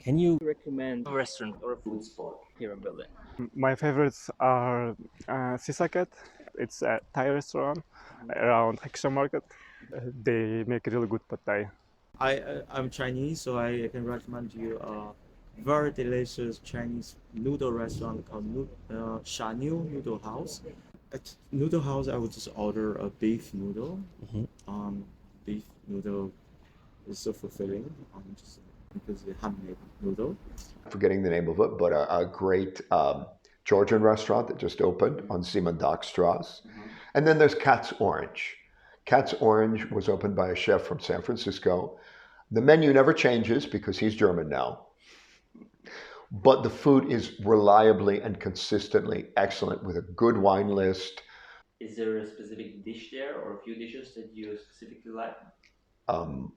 Can you recommend a restaurant or a food spot here in Berlin? My favorites are Sisaket. It's a Thai restaurant around Hexer Market. They make really good pad Thai. I'm Chinese, so I can recommend you a very delicious Chinese noodle restaurant called Shaniu Noodle House. At Noodle House, I would just order a beef noodle. Beef noodle is so fulfilling, just because it's handmade noodle. Forgetting the name of it, but a great Georgian restaurant that just opened on Simon-Dock-Straße. And then there's Katz Orange. Katz Orange was opened by a chef from San Francisco. The menu never changes because he's German now. But the food is reliably and consistently excellent with a good wine list. Is there a specific dish there or a few dishes that you specifically like? Um,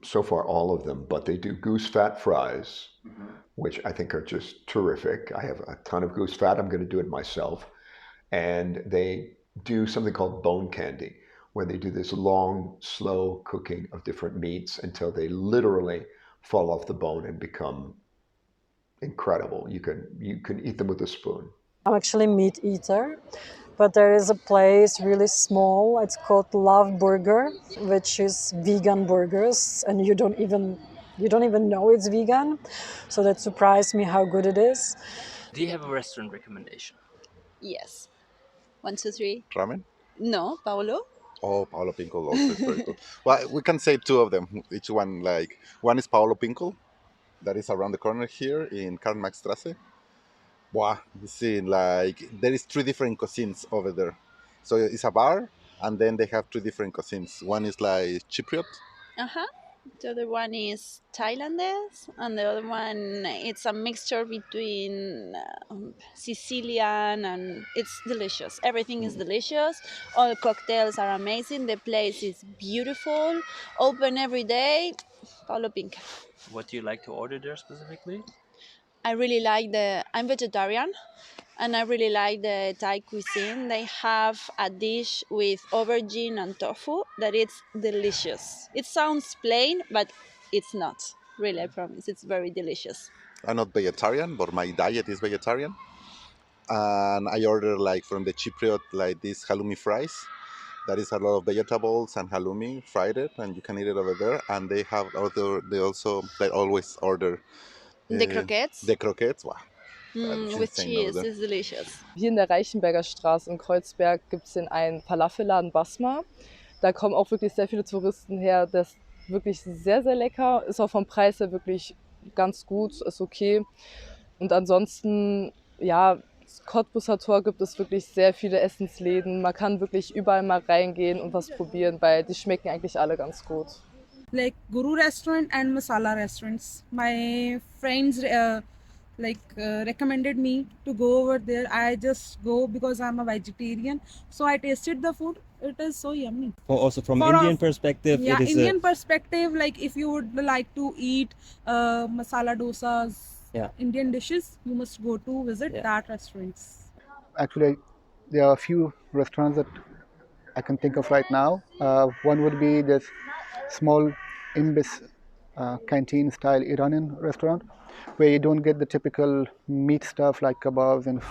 so far, all of them, but they do goose fat fries, which I think are just terrific. I have a ton of goose fat. I'm going to do it myself. And they do something called bone candy, where they do this long, slow cooking of different meats until they literally fall off the bone and become incredible. You can eat them with a spoon. I'm actually a meat eater, but there is a place really small. It's called LoveBurger, which is vegan burgers, and you don't even know it's vegan. So that surprised me how good it is. Do you have a restaurant recommendation? Yes. 1, 2, 3. Ramen? No, Paolo. Oh, Paulo Pinkel also is very good. Well, we can say two of them. Each one, like, one is Paulo Pinkel, that is around the corner here in Karl-Marx-Straße. Wow, you see, like, there is three different cuisines over there. So it's a bar, and then they have two different cuisines. One is like Cypriot. Uh-huh. The other one is Thailandese, and the other one, it's a mixture between Sicilian, and it's delicious. Everything is delicious. All cocktails are amazing. The place is beautiful. Open every day. Paulo Pinkel. What do you like to order there specifically? I really like I'm vegetarian, and I really like the Thai cuisine. They have a dish with aubergine and tofu that it's delicious. It sounds plain, but it's not. Really, I promise. It's very delicious. I'm not vegetarian, but my diet is vegetarian. And I order, like, from the Cypriot, like, these halloumi fries. That is a lot of vegetables and halloumi fried it, and you can eat it over there. And they always order The croquettes. the croquettes. Wow. With cheese. It's delicious. Hier in der Reichenberger Straße in Kreuzberg gibt es den einen Falafelladen Basma. Da kommen auch wirklich sehr viele Touristen her. Das ist wirklich sehr, sehr lecker. Ist auch vom Preis her wirklich ganz gut, ist okay. Und ansonsten, ja, Cottbuser Tor gibt es wirklich sehr viele Essensläden. Man kann wirklich überall mal reingehen und was probieren, weil die schmecken eigentlich alle ganz gut. Like Guru restaurant and Masala restaurants. My friends recommended me to go over there. I just go because I'm a vegetarian. So I tasted the food. It is so yummy. Also from Indian perspective, yeah, it is Indian perspective, like if you would like to eat masala dosas, Indian dishes, you must go to visit that restaurants. Actually, there are a few restaurants that I can think of right now. One would be this small Imbis canteen style Iranian restaurant, where you don't get the typical meat stuff like kebabs and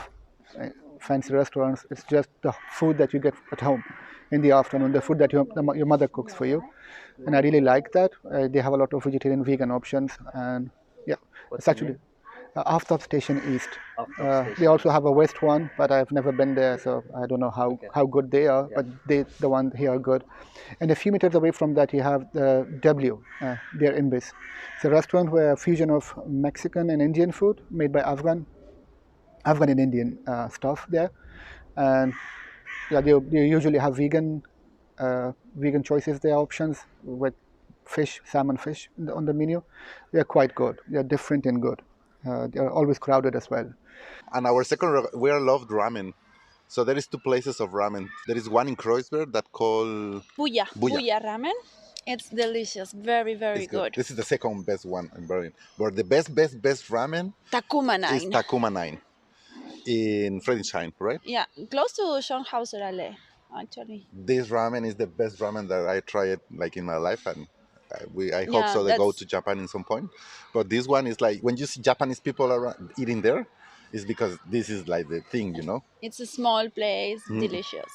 fancy restaurants. It's just the food that you get at home in the afternoon, the food that your mother cooks for you. And I really like that. They have a lot of vegetarian, vegan options, and yeah, it's actually Aftab Station East. They also have a west one, but I've never been there, so I don't know how good they are, but the one here are good. And a few meters away from that, you have the W, their Imbis. It's a restaurant where a fusion of Mexican and Indian food made by Afghan and Indian stuff there. And yeah, they usually have vegan choices, their options with salmon fish on the menu. They're quite good. They're different and good. They're always crowded as well. And our second, we are loved ramen. So there is two places of ramen. There is one in Kreuzberg that called Buya ramen. It's delicious, very, very good. This is the second best one in Berlin. But the best ramen Takuma 9. is Takuma 9 in Friedrichshain, right? Yeah, close to Schönhauser Allee, actually. This ramen is the best ramen that I tried like in my life, and I hope Yeah, so they go that's to Japan in some point. But this one is like when you see Japanese people around eating there, it's because this is like the thing, you know. it's a small place, Mm. delicious.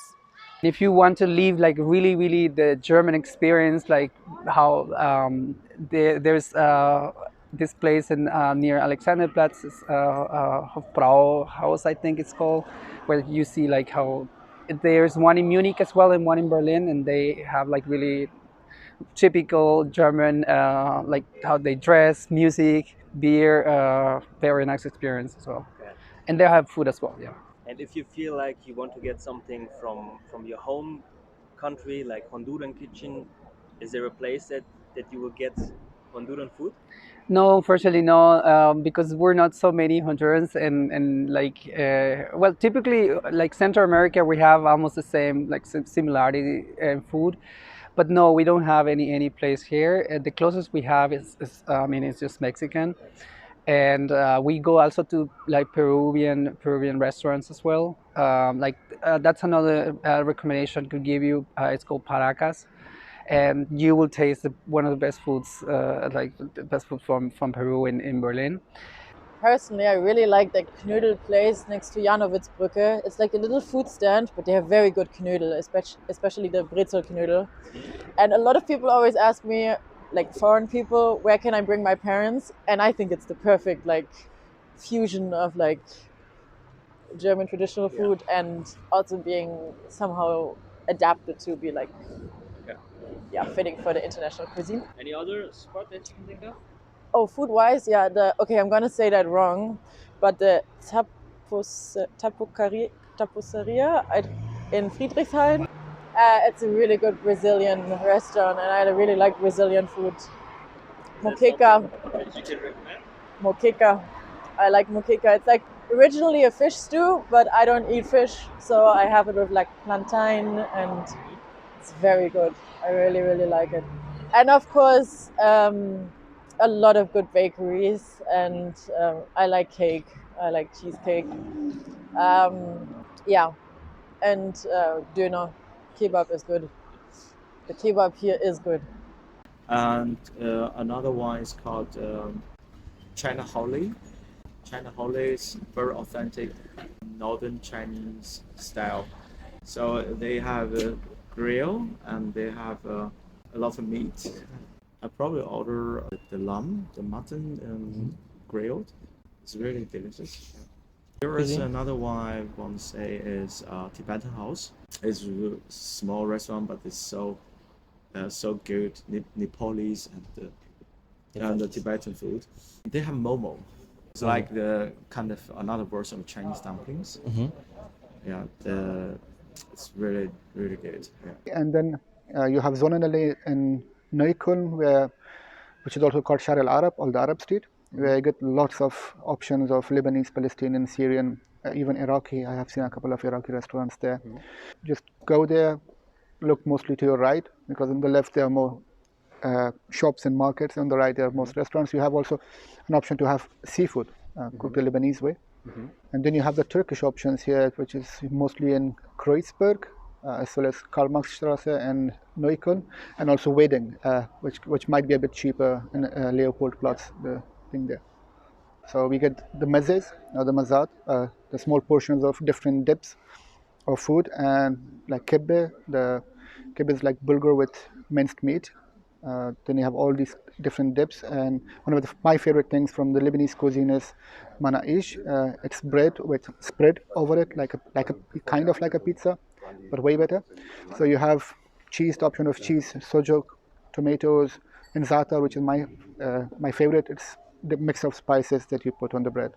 If you want to live like really the German experience, like how there's this place in near Alexanderplatz, Hofbrau House, I think it's called, where you see like how there's one in Munich as well and one in Berlin, and they have like really typical German, like how they dress, music, beer, very nice experience as well. Okay. And they have food as well, yeah. And if you feel like you want to get something from your home country, like Honduran kitchen, is there a place that you will get Honduran food? No, unfortunately, no, because we're not so many Hondurans, and like, well, typically, like Central America, we have almost the same, like, similarity in food, but no, we don't have any place here. The closest we have is I mean, it's just Mexican, and we go also to like Peruvian restaurants as well. That's another recommendation could give you. It's called Paracas, and you will taste one of the best foods, like the best food from Peru in Berlin. Personally, I really like the Knödel place next to Janowitzbrücke. It's like a little food stand, but they have very good Knödel, especially the Brezel Knödel. And a lot of people always ask me, like foreign people, where can I bring my parents? And I think it's the perfect like fusion of like German traditional food and also being somehow adapted to be like fitting for the international cuisine. Any other spot that you can think of? Oh, food-wise, yeah. I'm gonna say that wrong, but the Tapiocaria in Friedrichshain, it's a really good Brazilian restaurant, and I really like Brazilian food. Moqueca. That you can recommend? Moqueca. I like moqueca. It's like originally a fish stew, but I don't eat fish, so I have it with like plantain, and it's very good. I really like it. And of course, a lot of good bakeries, and I like cake. I like cheesecake. And döner, kebab is good. The kebab here is good. And another one is called China Holi. China Holi is very authentic northern Chinese style. So they have a grill and they have a lot of meat. I probably order the lamb, the mutton grilled. It's really delicious. There is another one I want to say is Tibetan House. It's a small restaurant, but it's so good. Nepalese and the Tibetan food. They have momo. It's like the kind of another version of Chinese dumplings. Yeah, it's really good. Yeah. And then you have Zonenallee in Neukölln, which is also called Shar al Arab, or the Arab Street, where you get lots of options of Lebanese, Palestinian, Syrian, even Iraqi. I have seen a couple of Iraqi restaurants there. Just go there, look mostly to your right, because on the left there are more shops and markets. On the right there are most restaurants. You have also an option to have seafood cooked the Lebanese way. And then you have the Turkish options here, which is mostly in Kreuzberg, as well as Karl-Marx-Straße and Neukölln, and also Wedding, which might be a bit cheaper in Leopoldplatz, the thing there. So we get the mezes, or the mazat, the small portions of different dips of food, and like kibbe. The kibbe is like bulgur with minced meat. Then you have all these different dips, and one of my favorite things from the Lebanese cuisine is manaish. It's bread with spread over it, like a kind of like a pizza, but way better. So you have cheese, the option of cheese, sojuk, tomatoes, and za'atar, which is my favorite. It's the mix of spices that you put on the bread.